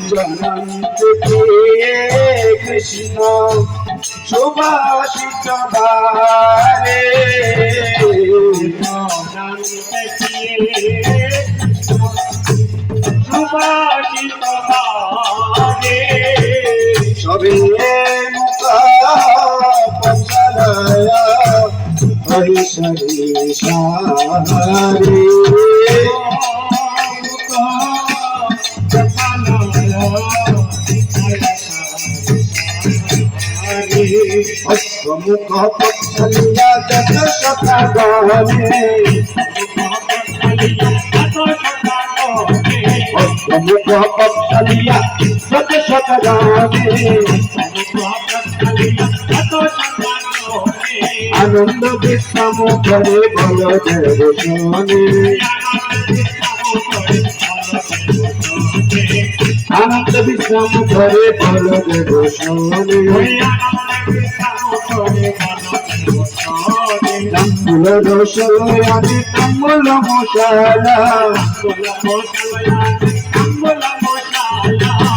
জনন্তে কৃষ্ণ সুভাষিত বারে সুভাষিত বারে সবে মুখা পঞ্চালয়া হরিশরি সারে অষ্টমুখ পঞ্চালিয়া যত সখা গণে অষ্টমুখ পঞ্চালিয়া যত সখা গণে আনন্দ বিশ্রাম করে বলদেব শোনে আনন্দ বিশ্রাম করে বলদেব শোনে তাম্বুল রসলয়ানে তাম্বুল মশালা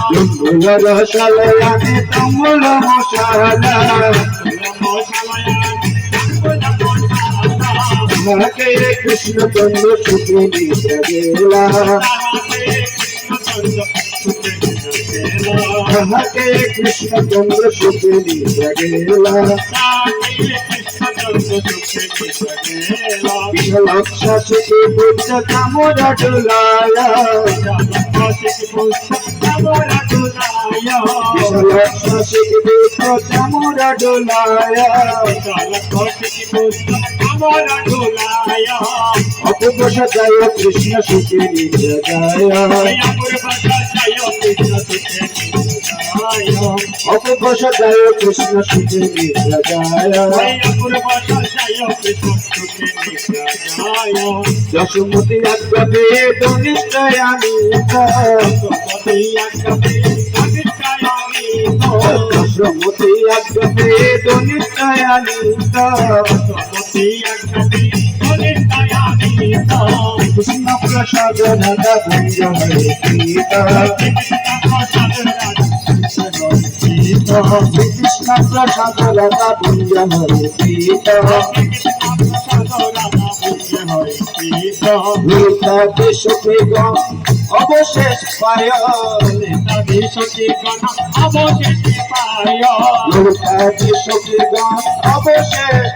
তাম্বুল রসলয়ানে তাম্বুল মশালা হরে কৃষ্ণ চন্দ্র সুখী গেলা হরে কৃষ্ণ চন্দ্র সুখী গেলা বিশালাক্ষা সুখী বুদ্ধ কামরা ডুলায়া বিশালাক্ষা সুখী বুদ্ধ কামরা ডুলায়া অপূর্ব সদায় কৃষ্ণ সুখী নিত্যায় অপূর্ব সদায় কৃষ্ণ সুখী নিত্যায় যশোমতী আজ্ঞাতে ধনিষ্ঠায়ানিত যশোমতী আজ্ঞাতে ধনিষ্ঠায়ানিত কৃষ্ণ প্রসাদ রাধা ভঞ্জ হরে পিতা কৃষ্ণ প্রসাদ রাধা ভঞ্জ হরে পিতা নেতাদি সখীগণ অবশেষ পায় নেতাদি সখীগণ অবশেষ